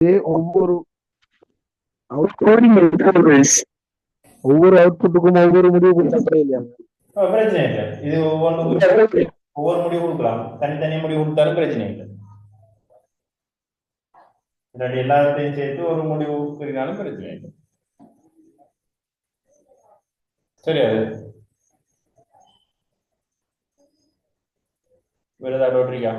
ஒவ்வொரு ஒவ்வொரு அவுட்புட்டுக்கும் ஒவ்வொரு முடிவு கொடுத்தா இல்லையா? பிரச்சனை இல்லை. இது ஒவ்வொரு முடிவு கொடுக்கலாம். தனித்தனியா முடிவு கொடுத்தாலும் பிரச்சனை இல்லை. இல்லாட்டி எல்லாத்தையும் சேர்த்து ஒரு முடிவு இருந்தாலும் பிரச்சனை இல்லை. சரி, அது வேற ஏதாவது டவுட் இருக்கா?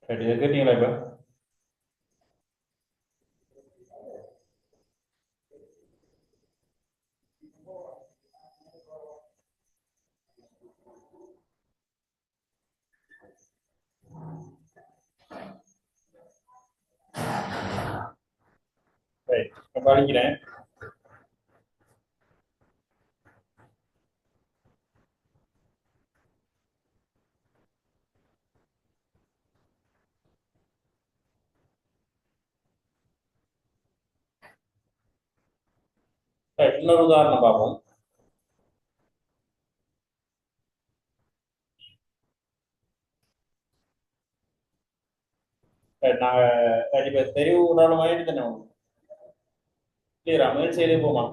சரி, இதை கேட்டீங்களா இப்ப? படிக்கிறேன். இன்னொரு உதாரணம் பார்ப்போம். நாங்க இப்ப தெரிவு உதாரணம் ஆயிட்டு தானே கிளியரா முயற்சி செய்து போமா?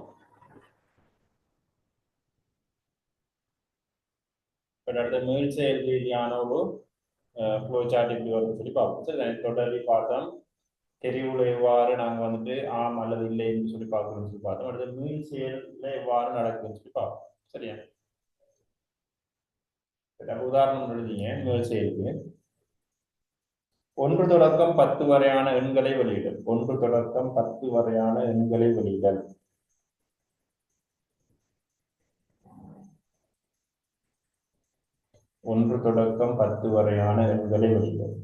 அடுத்த முயற்சி ரீதியான ஒரு ஃப்ளோ சார்ட் எப்படி வரும்னு சொல்லி பார்ப்போம். சரி, தொடர்ந்து பார்த்தோம். தெரிவுல எவ்வாறு நாங்கள் வந்துட்டு ஆம் அல்லது இல்லைன்னு சொல்லி பார்க்கணும்னு சொல்லி பார்த்தோம். அடுத்து மீள் செயல்ல எவ்வாறு நடக்குதுன்னு சொல்லி பார்ப்போம். சரியா? உதாரணம் எழுதிங்க. மீள் செயலுக்கு 1 தொடக்கம் 10 வரையான எண்களை வெளியிடல். 1 தொடக்கம் 10 வரையான எண்களை வெளியிடல். ஒன்று தொடக்கம் 10 வரையான எண்களை வெளியிடல்.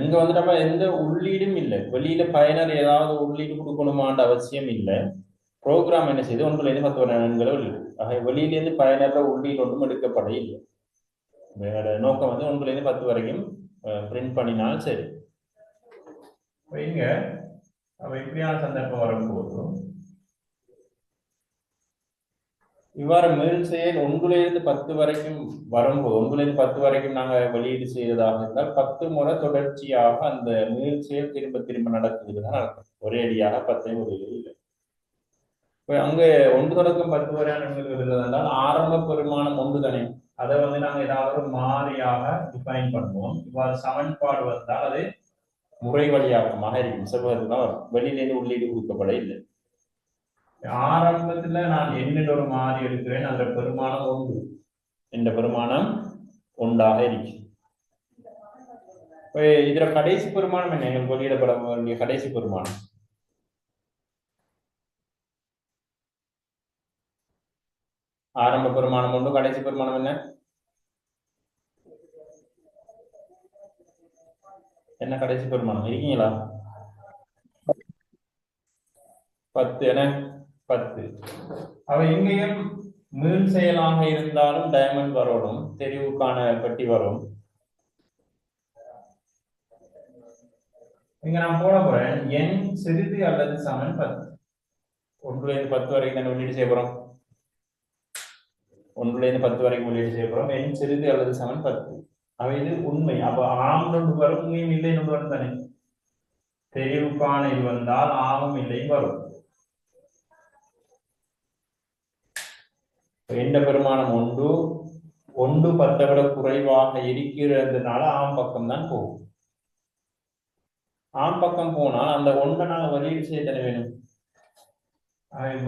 இங்க வந்து நம்ம எந்த உள்ளீடும் இல்லை. வெளியில பயனர் ஏதாவது உள்ளீடு கொடுக்கணுமான்ற அவசியம் இல்லை. ப்ரோக்ராம் என்ன செய்து 1லேருந்து 10 வரையான எண்களை வெளியிடும். ஆக வெளியிலேருந்து பயனர்ல உள்ளீடு ஒன்றும் எடுக்கப்பட இல்லை. வேற நோக்கம் வந்து 1லேருந்து 10 வரைக்கும் பிரிண்ட் பண்ணினால் சரி. இங்க இப்படியான சந்தர்ப்பம் வரும்போது இவ்வாறு மீள் செயல் 1லேருந்து 10 வரைக்கும் வரும்போது 1லேருந்து 10 வரைக்கும் நாங்கள் வெளியீடு செய்வதாக இருந்தால் 10 முறை தொடர்ச்சியாக அந்த மீள் செயல் திரும்ப திரும்ப நடக்குதுதான் நடக்கும். ஒரே அடியாக 10 ஒரு இல்லை. அங்க 1 தொடக்கம் 10 வரையான எண்கள் எழுதுவதால் ஆரம்ப பெருமானம் 1 தானே. அதை வந்து நாங்கள் ஏதாவது ஒரு மாறியாக டிஃபைன் பண்ணுவோம். இவ்வாறு சமன்பாடு வந்தால் அது முறை வழியாக இருக்கும். செவ்வகத்துக்கு தான் வரும். வெளியிலேருந்து உள்ளீடு கொடுக்கப்பட இல்லை. ஆரம்பத்துல நான் என்னிட ஒரு மாறி எடுக்கிறேன். அந்த பெருமானம் 1. இந்த பெருமானம் 1ஆக இருக்கு. இதுல கடைசி பெருமானம் என்ன? எங்களுக்கு வெளியிடப்பட வேண்டிய கடைசி பெருமானம் ஆரம்ப பெருமானம் 1. கடைசி பெருமானம் என்ன? என்ன கடைசி பெருமானம் இருக்கீங்களா? 10 என 10. அவ எங்கேயும் மீள் செயலாக இருந்தாலும் டைமண்ட் வரணும். தெரிவுக்கான பெட்டி வரும். இங்க நான் போட போறேன் n சிறிது அல்லது சமன் 10. 1லேருந்து 10 வரைக்கும் நான் உள்ளீடு செய்ய போறோம். 1லேருந்து 10 வரைக்கும் உள்ளீடு செய்ய போறோம். n சிறிது அல்லது சமன் 10. அவை இது உண்மை. அப்ப ஆம் ஒன்று வரும், உண்மையும் இல்லை ஒன்று வரும் தானே. தெரிவுக்கான இது வந்தால் ஆமும் இல்லையும் வரும். எந்த பெருமானம் 1 10 விட குறைவாக இருக்கிறதுனால ஆம் பக்கம் தான் போகும். ஆம் பக்கம் போனால் அந்த 1 நாங்கள் வெளியீடு செய்ய தர வேணும்.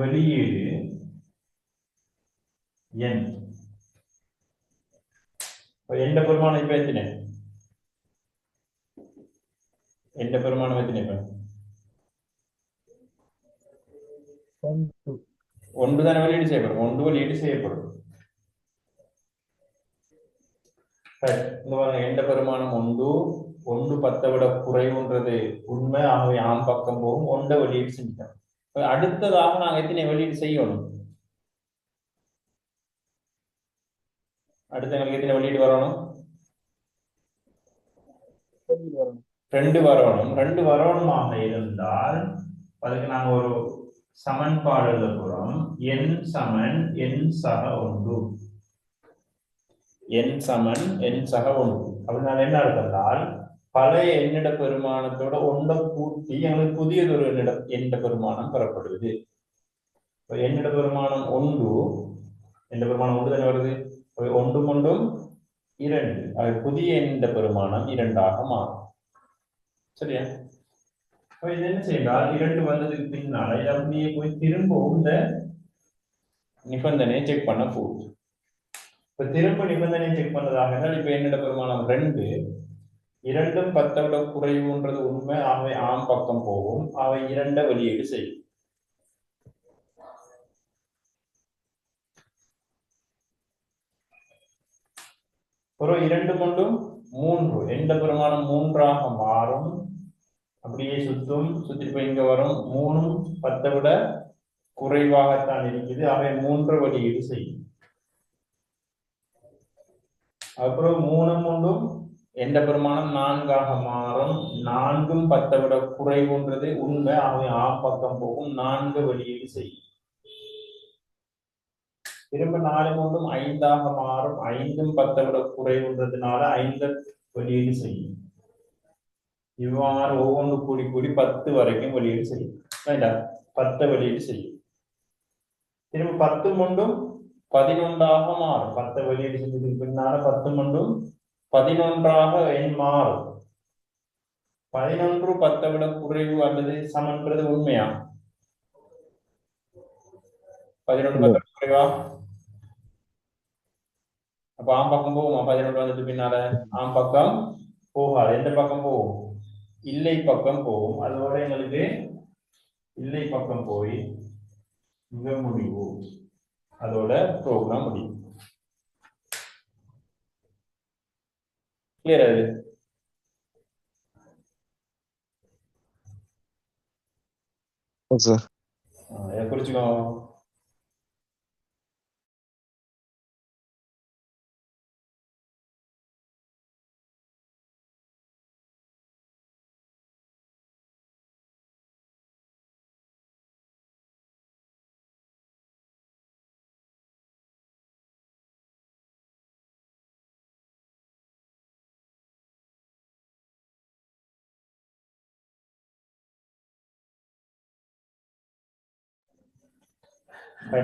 வெளியீடு n. எந்த பெருமானம் இப்ப எத்தனை? எந்த பெருமானம் எத்தனை? இப்ப 1 தானே வெளியீடு செய்யப்படும். 1 வெளியீடு செய்யப்படும். எந்த பெருமானம் 1 10 விட குறைவுன்றது உண்மை. ஆகவே ஆம் பக்கம் போகும். 1 வெளியீடு செஞ்சுட்டோம். அடுத்ததாக நாங்கள் எத்தனை வெளியீடு செய்யணும்? அடுத்து எங்களுக்கு எத்தனை வெளியீடு வரணும்? 2 வரணும். 2 வரணுமாக இருந்தால் அதுக்கு நாங்கள் ஒரு சமன்பாடு எழுதப்புறம் n சமன் n சக ஒன்று, n சமன் n சக ஒன்று. அப்படின்னா என்ன அர்த்தம்னால் பழைய எண்ணிட பெருமானத்தோட ஒன்றை கூட்டி எங்களுக்கு புதியது ஒரு எண்ணிட பெருமானம் பெறப்படுது. எண்ணிட பெருமானம் ஒன்று, எண்ணிட பெருமானம் ஒன்று தானே வருது. ஒன்றும் ஒன்றும் இரண்டு, அது புதிய எண்ணிட பெருமானம் இரண்டாக மாறும். சரியா? இது என்ன செய்யலாம், இரண்டு வந்ததுக்கு பின்னால இதை அப்படியே போய் திரும்பவும் இந்த நிபந்தனையை செக் பண்ண போகுது. இப்ப திரும்ப நிபந்தனையை செக் பண்ணதாக இருந்தால் இப்ப என்னிட பெருமானம் ரெண்டு, இரண்டும் 10 விட குறைவுன்றது உண்மை. அவை ஆம் பக்கம் போகும், அவை இரண்டை வெளியீடு செய்யும். ஒரு இரண்டு கொண்டும் மூன்று, எந்த பெருமானம் மூன்றாக மாறும், அப்படியே சுத்தும், சுத்திட்டு போய் இங்க வரும். மூணும் 10 விட குறைவாகத்தான் இருக்குது, அவை மூன்று வெளியீடு செய்யும். அப்புறம் மூணும் ஒன்றும் எந்த பெருமானம் நான்காக மாறும், நான்கும் 10 விட குறைவுன்றது உண்மை, அவை ஆம் பக்கம் போகும், நான்கு வெளியீடு செய்யும். திரும்ப நாலு கொண்டும் ஐந்தாக மாறும், ஐந்தும் 10 விட குறைவுன்றதுனால ஐந்து வெளியீடு செய்யும். இவ்வாறு ஒவ்வொன்று கூடி கூடி 10 வரைக்கும் வெளியீடு செய்யும். 10 வெளியீடு செய்யும். திரும்ப 10 கொண்டும் 11ஆக மாறும். 10 வெளியீடு செஞ்சதுக்கு பின்னால 10 கொண்டும் 11ஆக எண் மாறும். 11 10 விட குறைவு அல்லது சமன்றது உண்மையா? 11 10 குறைவா? அப்ப ஆம் பக்கம் போகுமா? 11 வந்ததுக்கு பின்னால ஆம் பக்கம் போகாது. எந்த பக்கம் போகும்? இல்லை பக்கம் போகும். அதோட எங்களுக்கு இல்லை பக்கம் போய் மிக முடிவு, அதோட ப்ரோக்ராம் முடியும். கிளியர் அது? சார் இதை குறிச்சுக்கோ.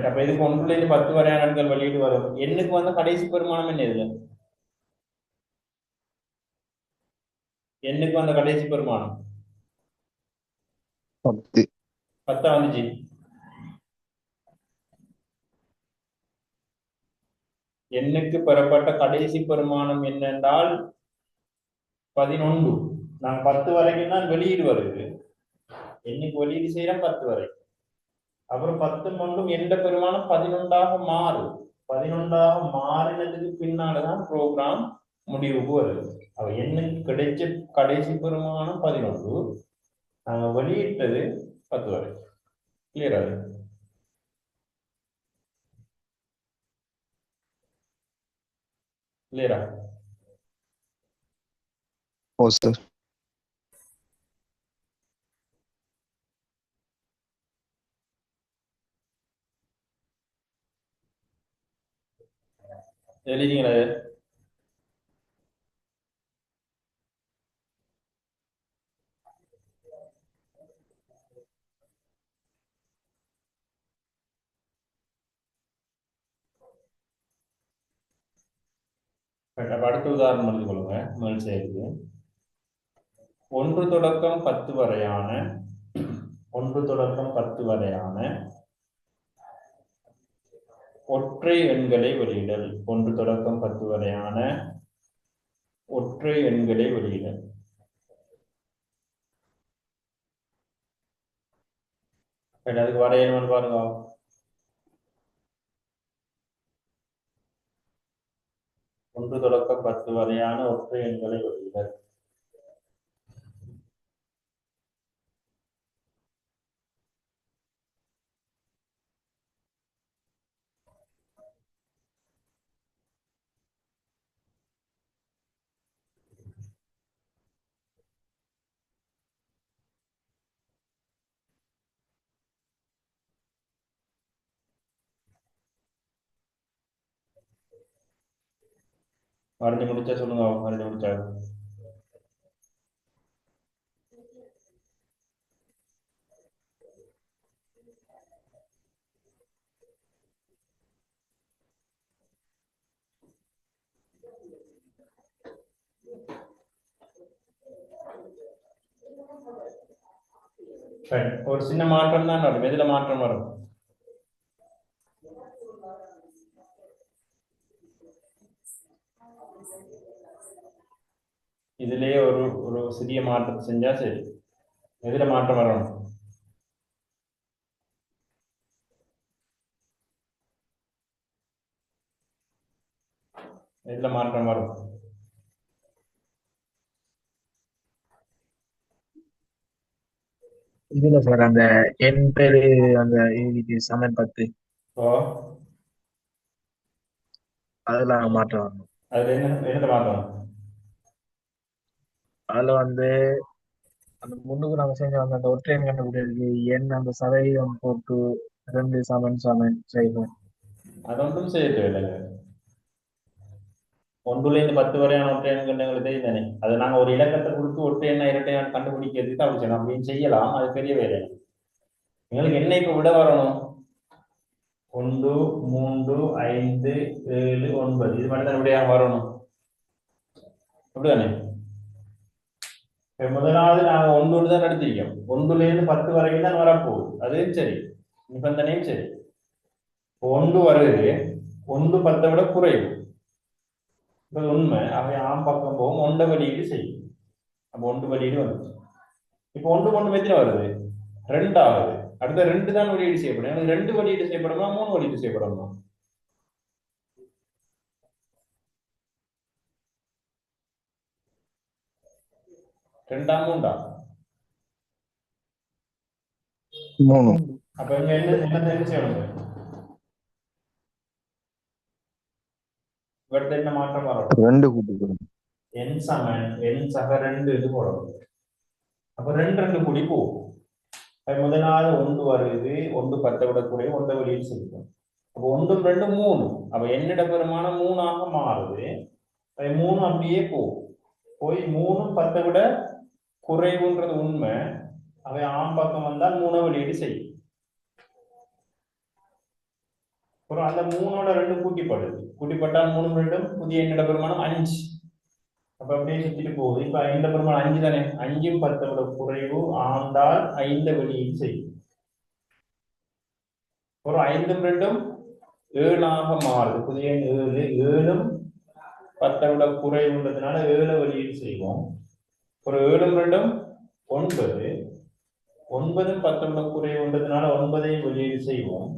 அப்ப இதுக்கு 1 இருந்து 10 வரையான எண்கள் வெளியீடு வரும். எண்ணுக்கு வந்து கடைசி பெருமானம் என்ன? இதுல எண்ணுக்கு வந்த கடைசி பெருமானம் 10. 10 வந்துச்சு. எண்ணுக்கு பெறப்பட்ட கடைசி பெருமானம் என்னென்றால் 11. நான் 10 வரைக்கும் தான் வெளியீடு வருது. எண்ணுக்கு வெளியீடு செய்யறேன் 10 வரை. அப்புறம் 10 கொண்டும் எந்த பெருமானம் 11ஆக மாறும். 11ஆக மாறினதுக்கு பின்னால்தான் ப்ரோக்ராம் முடிவுக்கு வருது. அவ எண்ணுக்கு கிடைச்ச கடைசி பெருமானம் 11, நாங்க வெளியிட்டது 10 வரை. கிளியரா? கிளியரா? ஓ சார். எழுதிங்களா? அடுத்த உதாரணம் எழுதி கொள்ளுங்க. முதல் செய்யுது 1 தொடக்கம் 10 வரையான 1 தொடக்கம் 10 வரையான ஒற்றை எண்களை வெளியிடல். 1 தொடக்கம் 10 வரையான ஒற்றை எண்களை வெளியிடல். அதுக்கு வரையணும் பாருங்க. 1 தொடக்கம் 10 வரையான ஒற்றை எண்களை வெளியிடல். வரைஞ்சு முடிச்சா சொல்லுங்க, வரைஞ்சு முடிச்சா. சரி, ஒரு சின்ன மாற்றம் தான் வரும். எதுல மாற்றம் வரும்? இதுலயே ஒரு ஒரு சிறிய மாற்றத்தை செஞ்சா சரி. எதுல மாற்றம் வரணும்? எதுல மாற்றம் வரும்? இதுல சார் அந்த என் பேரு அந்த இது சமன் 10 ஓ, அதுல மாற்றம் வரணும். அதுல என்னத்தை மாற்றம்? அதுல வந்து அந்த முன்னுக்கு நம்ம செஞ்ச அந்த ஒற்றை எண் கண்டுபிடிக்கிறது எண் அந்த சதவீதம் போட்டு 2 சமன் சமன் செய்வோம். அது ஒன்றும் செய்ய தேவையில்லை. ஒன்றுல இருந்து 10 வரையான ஒற்றை எண் எங்களுக்கு தெரியும் தானே. அது நாங்க ஒரு இலக்கத்தை கொடுத்து ஒற்றை எண்ணா இரட்டை எண்ணா கண்டுபிடிக்கிறதுக்கு அப்படி செய்யணும். அப்படின்னு செய்யலாம், அது பெரிய வேலை. எங்களுக்கு என்ன இப்ப விட வரணும்? 1, 3, 5, 7, 9 இது மட்டும் தான் விடையாக வரணும். அப்படிதானே? முதலாவது நாங்க ஒன்று தான் நடத்திருக்கோம். 1ல இருந்து 10 வரைக்கும் தான் வரப்போகுது. அதுவும் சரி, நிபந்தனையும் சரி. 1 வருது, 1 10 விட குறைவு. இது உண்மை. அவை ஆம் பக்கம் போகும், 1 வெளியீடு செய்யும். அப்போ 1 வெளியீடு வந்துச்சு. இப்போ 1 எத்தனை வருது? 2 ஆகுது. அடுத்த 2 தான் வெளியீடு செய்யப்படும். எனக்கு 2 வெளியீடு செய்யப்படுமா, 3 வெளியீடு செய்யப்படுமா? 2ஆ 3ஆ? 3. அப்ப இங்க என்ன செய்யணும்? இவர்கிட்ட என்ன மாற்றம் வரும்? 2 கூட்டிக்கணும். n சமன் n சக 2 இது போடணும். அப்ப 2 கூடி போகும். முதலாவது 1 வருது, 1 10 விட குறைவு, 1 வெளியீடு செய்யும். அப்போ 1 2 3. அப்ப என்னிட பெருமானம் 3ஆக மாறுது. 3 அப்படியே போகும். போய் 3 10 விட குறைவுன்றது உண்மை. அவை ஆம் பக்கம் வந்தால் 3 வெளியீடு செய்யும். அப்புறம் அந்த 3ஓட 2 கூட்டிப்படுது. கூட்டிப்பட்டால் 3 2 புதிய என்னிட பெருமானம் 5. அப்ப அப்படியே சுத்திட்டு போகுது. இப்ப 5 பெருமானம் 5 தானே. 5ம் 10 விட குறைவு ஆண்டால் 5 வெளியீடு செய்யும். ஒரு 5ம் 2ம் 7ஆக மாறுது. புதிய 7. 7ம் 10 விட குறைவுன்றதுனால 7 வெளியீடு செய்வோம். ஒரு 7ம் 2ம் 9. 9ம் 10 விட குறைவுன்றதுனால 9ஐயும் வெளியீடு செய்வோம்.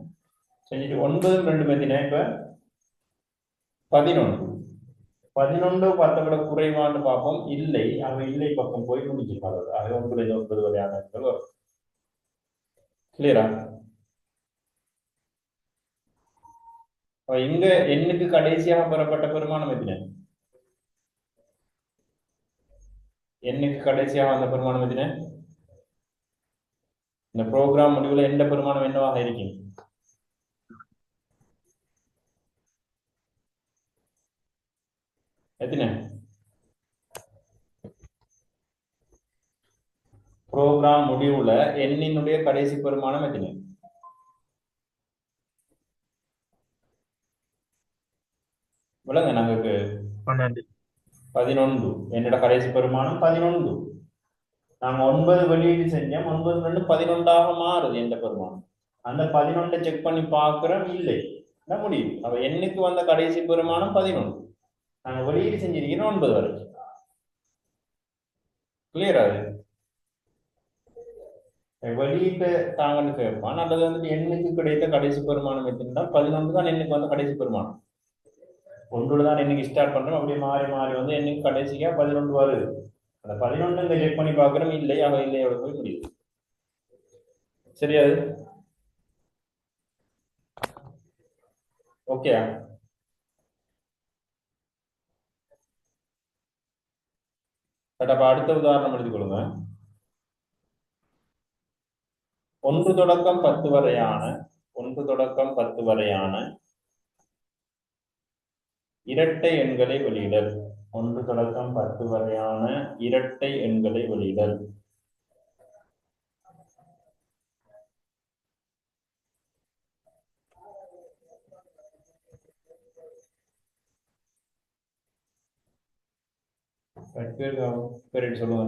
செஞ்சுட்டு 9ம் 2ம் எத்தினா இப்ப 11. 11 10 விட குறைவான்னு பார்ப்போம். இல்லை, அவை இல்லை பக்கம் போய் முடிஞ்சிருக்காது. ஆக 9 9 வரையான வரும். கிளியரா? இங்க எண்ணுக்கு கடைசியாக பெறப்பட்ட பெருமானம் எத்தனை? எண்ணுக்கு கடைசியாக வந்த பெருமானம் எத்தனை? இந்த ப்ரோக்ராம் முடிவுல எந்த பெருமானம் என்னவாக இருக்கும்? எத்தனை? ப்ரோக்ராம் முடிவுல எண்ணினுடைய கடைசி பெருமானம் எத்தனை? விளங்க நமக்கு 12. 11. என்னோட கடைசி பெருமானம் 11. நாங்க 9 வெளியீடு செஞ்சோம். 9 2 11ஆக மாறுது எந்த பெருமானம். அந்த 11 செக் பண்ணி பார்க்கிறோம், இல்லை என்ன முடியும். அவ எண்ணுக்கு வந்த கடைசி பெருமானம் 11. நாங்க வெளியீடு செஞ்சிருக்கிறோம் 9 வரைக்கும். கிளியரா? அது வெளியீட்டு தாங்கன்னு கேட்பான். அல்லது வந்துட்டு எண்ணுக்கு கிடைத்த கடைசி பெருமானம் எத்தனை? 11 தான் எண்ணுக்கு வந்த கடைசி பெருமானம். 1 தான் எண்ணுக்கு ஸ்டார்ட் பண்றோம். அப்படியே மாறி மாறி வந்து எண்ணுக்கு கடைசியா 11 வருது. அந்த 11 இந்த செக் பண்ணி பார்க்கிறோம், இல்லை அவ இல்லையோட போய் முடியுது. சரியா? ஓகே. அப்ப அடுத்த உதாரணம் எடுத்துக்கொள்ளுங்க. 1 தொடக்கம் 10 வரையான இரட்டை எண்களை வெளியிடல். 1 தொடக்கம் 10 வரையான இரட்டை எண்களை வெளியிடல். பேர் சொல்லுங்க.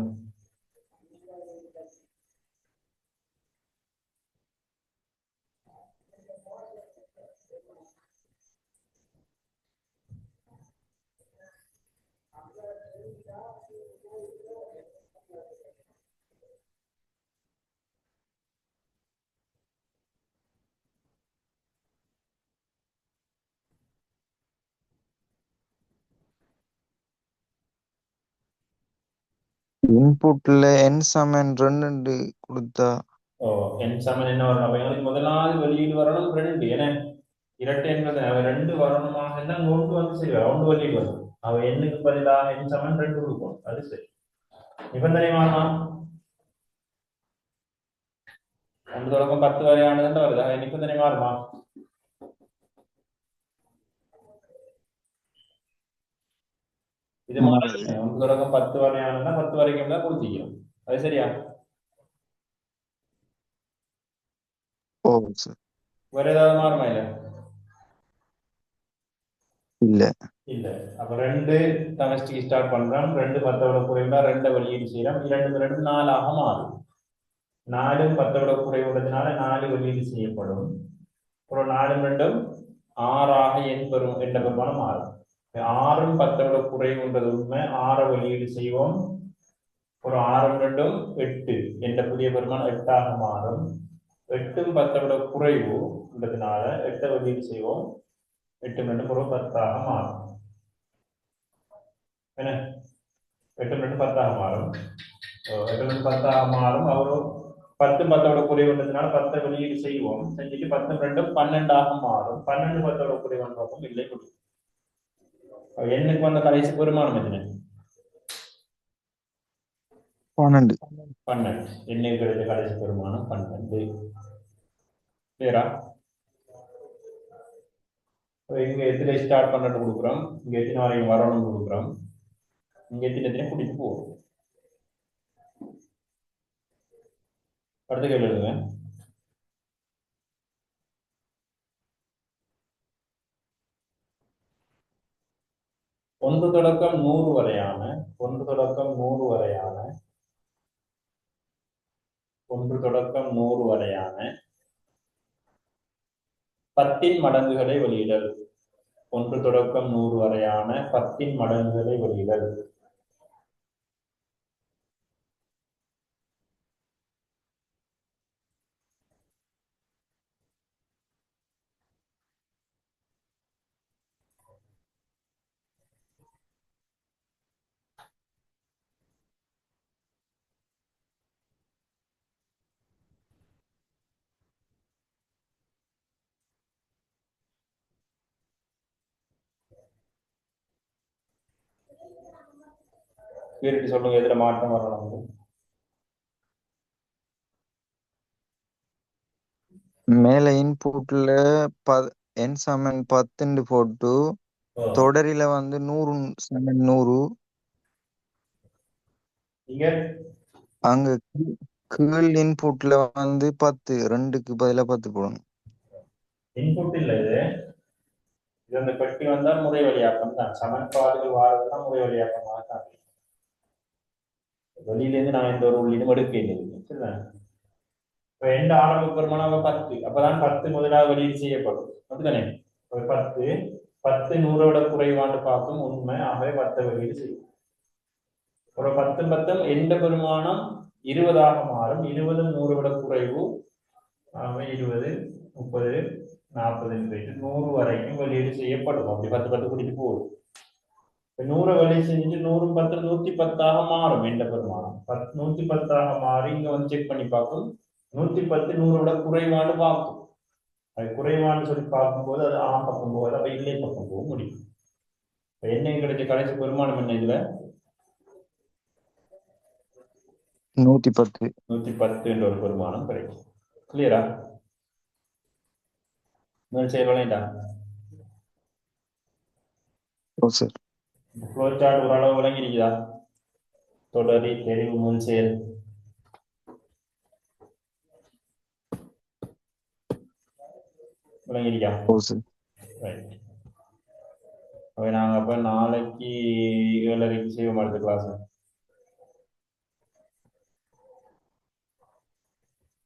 இன்புட்ல n சமன் 2 கொடுத்தா ஓ, என் சமன் என்ன வரணும்? அப்ப எங்களுக்கு முதலாவது வெளியீடு வரணும் 2. ஏன்னா இரட்டை என்பது அவ 2 வரணுமாக இருந்தால் ஒன்று வந்து சரி ஒன்று வெளியீடு வரும். அவ எண்ணுக்கு பதிலாக என் சமன் 2 கொடுக்கும். அது சரி. நிபந்தனை மாறலாம். 1 தொடக்கம் 10 வரையானது வருது. நிபந்தனை மாறுமா? இது மாறுது. 1 தொடக்கம் 10 வரையானதுன்னா 10 வரைக்கும் தான் கொடுத்திக்கணும். அது சரியா? ஓ சார் வேற ஏதாவது மாறுமா? இல்ல இல்ல. அப்ப 2 கெமிஸ்ட்ரி ஸ்டார்ட் பண்றோம். 2 10 குறைந்தா 2 வெளியீடு செய்யறோம். 2 2 4 ஆக மாறும். 4 10 குறைவுள்ளதுனால 4 வெளியீடு செய்யப்படும். ஒரு 4 2 6 ஆக எண் பெருமானம் மாறும். 6 10 குறைவுன்றது உண்மை. 6 வெளியீடு செய்வோம். ஒரு 6 2 8 என்ற புதிய பெருமானம் 8 ஆக மாறும். 8 10 குறைவுன்றதுனால 8 வெளியீடு செய்வோம். 8 2 ஒரு 10 ஆக மாறும். என்ன 8 2 10 ஆக மாறும். 8 2 10 ஆக மாறும். அவரு 10 10 குறைவுன்றதுனால 10 வெளியீடு செய்வோம். செஞ்சுட்டு 10 2 12 ஆக மாறும். 12 10 குறைவுன்றதும் இல்லை முடியும். எண்ணுக்கு வந்த கடைசி பெருமானம் எத்தனை? 12 எண்ணுக்கு கிடைச்ச கடைசி பெருமானம் 12. கிளியரா? இங்க எத்தனை ஸ்டார்ட் பண்ணட்டு கொடுக்குறோம். இங்க எத்தனை வரைக்கும் வரணும்னு கொடுக்குறோம். இங்க எத்தனை கூட்டிட்டு போவோம். அடுத்த கேள்வி எழுதுங்க. ஒன்று தொடக்கம் 100 வரையான 1 தொடக்கம் 100 வரையான 1 தொடக்கம் 100 வரையான 10 மடங்குகளை வெளியிடல். 1 தொடக்கம் 100 வரையான 10 மடங்குகளை வெளியிடல். பேருக்கு சொல்லுங்க எதுல மாற்றம் வரணும். மேல இன்புட்ல n சமன் 10 போட்டு தொடரில வந்து 100 சமன் 100 இங்க அங்க கீழ் இன்புட்ல வந்து 10 2க்கு பதிலா 10 போடணும். இன்புட் இல்ல இது. இது அந்த பெட்டி வந்தா முறை வழியாக்கம் தான். சமன்பாடுகள் வாரதுதான் முறை வழியாக்கமாக தான். வெளியில இருந்து நான் எந்த ஒரு உள்ளீடும் எடுக்க இல்லை. இப்ப எந்த ஆரம்ப பெருமானம் 10. அப்பதான் 10 முதலாக வெளியீடு செய்யப்படும். அதுதானே 10 10 100 குறைவாண்டு பார்க்கும் உண்மை. ஆகவே 10 வெளியீடு செய்யும். ஒரு 10 10 எந்த பெருமானம் 20 மாறும். 20 100 குறைவு. ஆகவே 20 30 40 100 வரைக்கும் வெளியீடு செய்யப்படும். அப்படி 10 10 கூட்டிட்டு போகும். 100 வெளியே செஞ்சு 100 10 110 மாறும். எந்த பெருமானம் 110 மாறி இங்க வந்து செக் பண்ணி பார்க்கும். 110 100 குறைவாண்டு பார்க்கும். அது குறைவான்னு சொல்லி பார்க்கும்போது அது ஆம் பக்கம் போகுது. அப்ப இல்லை பக்கம் போக முடியும். என்ன கிடைச்ச கடைசி பெருமானம் என்ன? இதுல 110 என்ற ஒரு பெருமானம் கிடைக்கும். கிளியரா? மேல் செயல்படா ஓ சார். ஃப்ளோ சார்ட் ஓரளவு விளங்கிருக்குதா? தொடரி தெரிவு மீள் செயல் விளங்கிருக்கா? ஓ சார். ரைட். அப்போ நாங்கள் அப்போ நாளைக்கு 7:30 செய்வோம் அடுத்த கிளாஸ்.